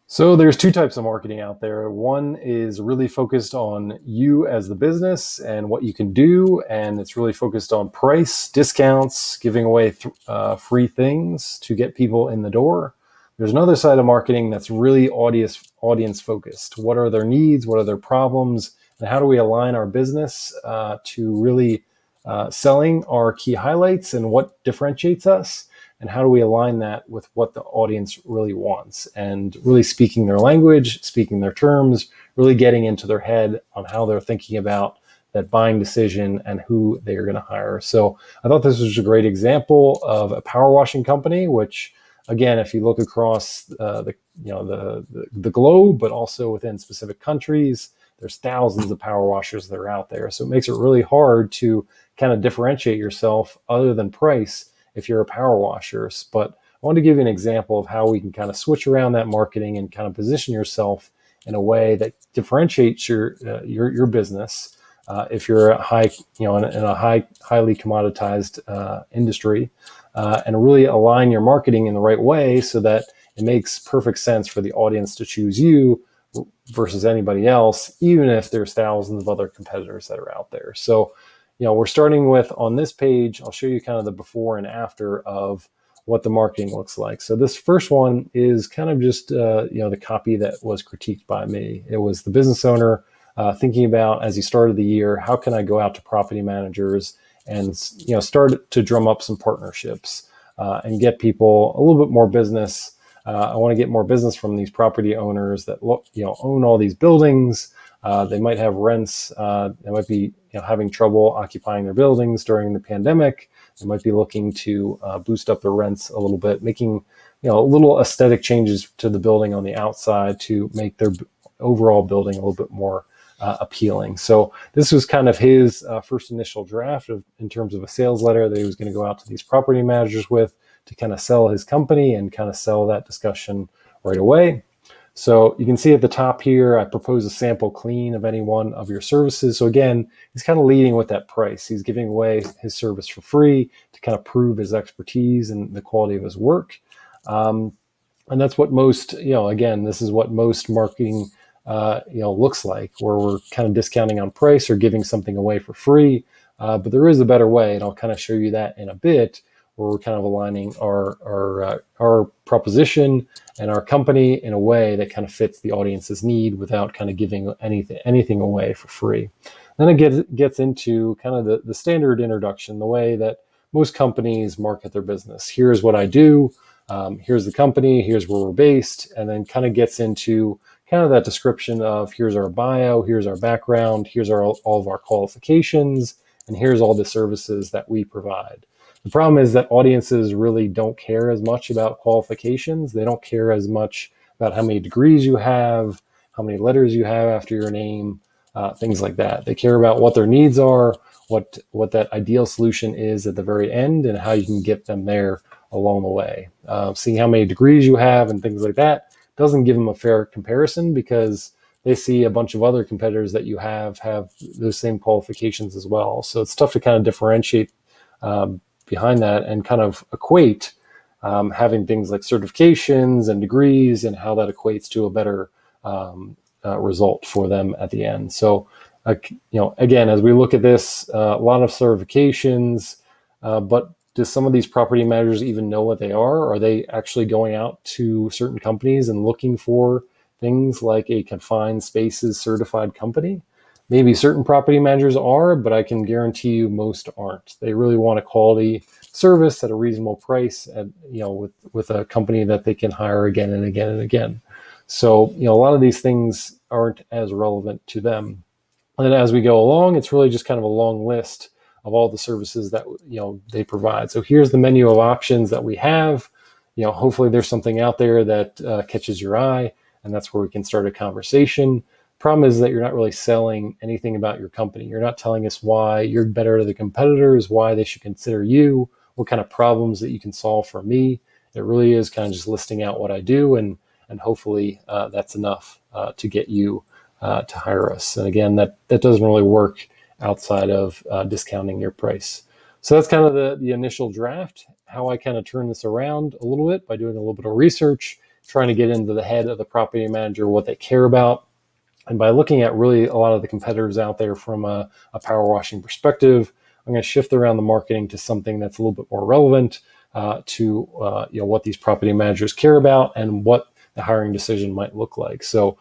So there's two types of marketing out there. One is really focused on you as the business and what you can do, and it's really focused on price, discounts, giving away free things to get people in the door. There's another side of marketing that's really audience focused. What are their needs? What are their problems? And how do we align our business to really selling our key highlights and what differentiates us? And how do we align that with what the audience really wants and really speaking their language, speaking their terms, really getting into their head on how they're thinking about that buying decision and who they are going to hire. So I thought this was a great example of a power washing company, which again, if you look across the globe, but also within specific countries, there's thousands of power washers that are out there. So it makes it really hard to kind of differentiate yourself other than price if you're a power washer. But I want to give you an example of how we can kind of switch around that marketing and kind of position yourself in a way that differentiates your business. If you're a highly commoditized industry, and really align your marketing in the right way so that it makes perfect sense for the audience to choose you versus anybody else, even if there's thousands of other competitors that are out there. So we're starting with, on this page, I'll show you kind of the before and after of what the marketing looks like. So this first one is kind of just, the copy that was critiqued by me. It was the business owner thinking about, as he started the year, how can I go out to property managers and, start to drum up some partnerships and get people a little bit more business. I want to get more business from these property owners that own all these buildings. They might have rents. They might be having trouble occupying their buildings during the pandemic. They might be looking to boost up their rents a little bit, making little aesthetic changes to the building on the outside to make their overall building a little bit more appealing. So this was kind of his first initial draft in terms of a sales letter that he was going to go out to these property managers with to kind of sell his company and kind of sell that discussion right away. So you can see at the top here, I propose a sample clean of any one of your services. So again, he's kind of leading with that price. He's giving away his service for free to kind of prove his expertise and the quality of his work. And that's what most, again, this is what most marketing, looks like, where we're kind of discounting on price or giving something away for free. But there is a better way, and I'll kind of show you that in a bit, where we're kind of aligning our proposition and our company in a way that kind of fits the audience's need without kind of giving anything away for free. Then it gets into kind of the standard introduction, the way that most companies market their business. Here's what I do. Here's the company. Here's where we're based. And then kind of gets into kind of that description of here's our bio, here's our background, here's all of our qualifications, and here's all the services that we provide. The problem is that audiences really don't care as much about qualifications. They don't care as much about how many degrees you have, how many letters you have after your name, things like that. They care about what their needs are, what that ideal solution is at the very end, and how you can get them there along the way. Seeing how many degrees you have and things like that doesn't give them a fair comparison, because they see a bunch of other competitors that you have those same qualifications as well. So it's tough to kind of differentiate behind that and kind of equate having things like certifications and degrees and how that equates to a better result for them at the end. So, again, as we look at this, a lot of certifications, but do some of these property managers even know what they are? Are they actually going out to certain companies and looking for things like a confined spaces certified company? Maybe certain property managers are, but I can guarantee you most aren't. They really want a quality service at a reasonable price, and with a company that they can hire again and again and again. So a lot of these things aren't as relevant to them. And then as we go along, it's really just kind of a long list of all the services that they provide. So here's the menu of options that we have. Hopefully there's something out there that catches your eye, and that's where we can start a conversation. Problem is that you're not really selling anything about your company. You're not telling us why you're better than the competitors, why they should consider you, what kind of problems that you can solve for me. It really is kind of just listing out what I do, and hopefully that's enough to get you to hire us. And again, that doesn't really work outside of discounting your price. So that's kind of the initial draft. How I kind of turn this around a little bit by doing a little bit of research trying to get into the head of the property manager, what they care about. And by looking at really a lot of the competitors out there from a power washing perspective, I'm going to shift around the marketing to something that's a little bit more relevant to what these property managers care about and what the hiring decision might look like. So,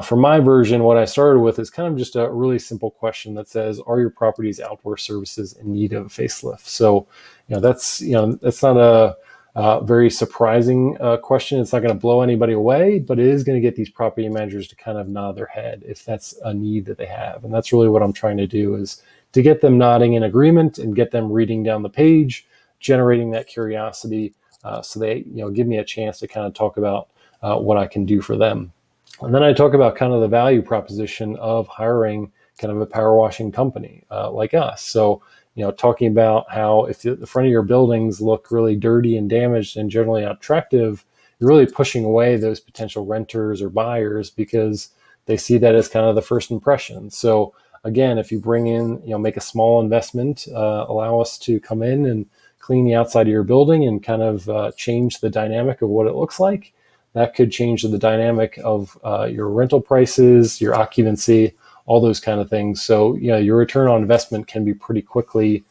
for my version, what I started with is kind of just a really simple question that says, are your property's outdoor services in need of a facelift? So, that's not a very surprising question. It's not going to blow anybody away, but it is going to get these property managers to kind of nod their head if that's a need that they have. And that's really what I'm trying to do, is to get them nodding in agreement and get them reading down the page, generating that curiosity, so they give me a chance to kind of talk about what I can do for them. And then I talk about kind of the value proposition of hiring kind of a power washing company like us. So, talking about how if the front of your buildings look really dirty and damaged and generally unattractive, you're really pushing away those potential renters or buyers because they see that as kind of the first impression. So again, if you bring in, make a small investment, allow us to come in and clean the outside of your building and kind of change the dynamic of what it looks like, that could change the dynamic of your rental prices, your occupancy, all those kind of things. So, your return on investment can be pretty quickly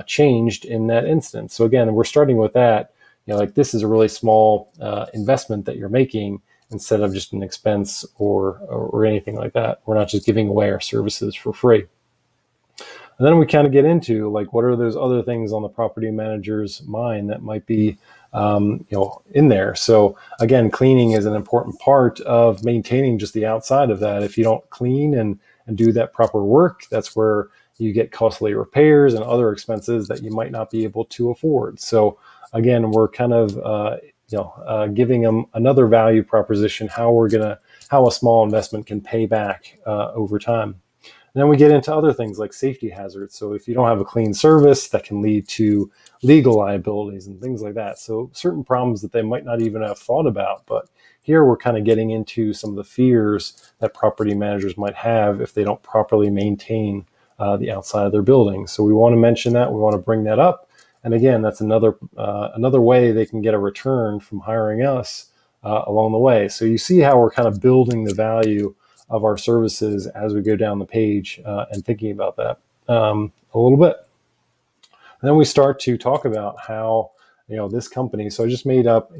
changed in that instance. So again, we're starting with that, this is a really small investment that you're making instead of just an expense or anything like that. We're not just giving away our services for free. And then we kind of get into what are those other things on the property manager's mind that might be in there. So again, cleaning is an important part of maintaining just the outside of that. If you don't clean and do that proper work, that's where you get costly repairs and other expenses that you might not be able to afford. So again, we're kind of giving them another value proposition, how a small investment can pay back over time. And then we get into other things like safety hazards. So if you don't have a clean service, that can lead to legal liabilities and things like that. So certain problems that they might not even have thought about. But here we're kind of getting into some of the fears that property managers might have if they don't properly maintain the outside of their building. So we want to mention that. We want to bring that up. And again, that's another way they can get a return from hiring us along the way. So you see how we're kind of building the value of our services as we go down the page and thinking about that a little bit. And then we start to talk about how, this company, so I just made up,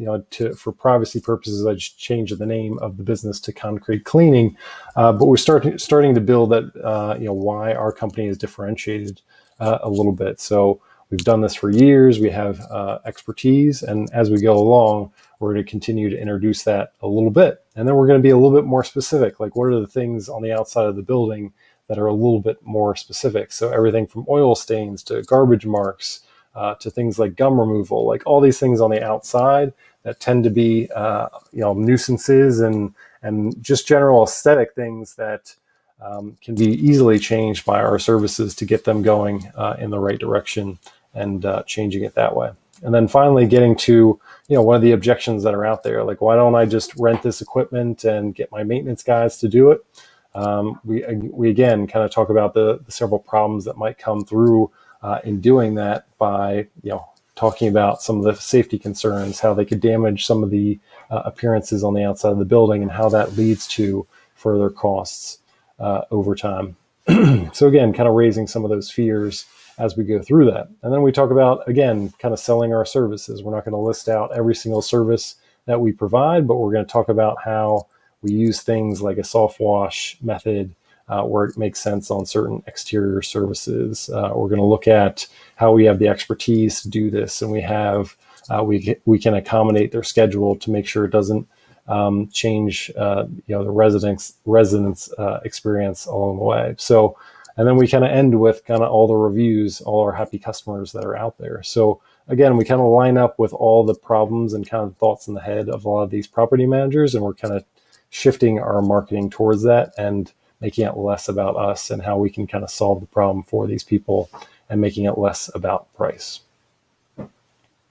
for privacy purposes, I just changed the name of the business to Concrete Cleaning. But we're starting to build that, why our company is differentiated a little bit. So we've done this for years. We have expertise. And as we go along, we're going to continue to introduce that a little bit. And then we're going to be a little bit more specific. Like, what are the things on the outside of the building that are a little bit more specific? So everything from oil stains to garbage marks to things like gum removal, like all these things on the outside that tend to be, nuisances and just general aesthetic things that can be easily changed by our services to get them going in the right direction and changing it that way. And then finally getting to, one of the objections that are out there, like, why don't I just rent this equipment and get my maintenance guys to do it? We again kind of talk about the several problems that might come through in doing that by, talking about some of the safety concerns, how they could damage some of the appearances on the outside of the building and how that leads to further costs over time. So again, kind of raising some of those fears as we go through that. And then we talk about, again, kind of selling our services. We're not going to list out every single service that we provide, but we're going to talk about how we use things like a soft wash method where it makes sense on certain exterior services. We're going to look at how we have the expertise to do this, and we have we can accommodate their schedule to make sure it doesn't change the residents experience along the way. So, and then we kind of end with kind of all the reviews, all our happy customers that are out there. So again, we kind of line up with all the problems and kind of thoughts in the head of a lot of these property managers, and we're kind of shifting our marketing towards that and making it less about us and how we can kind of solve the problem for these people and making it less about price.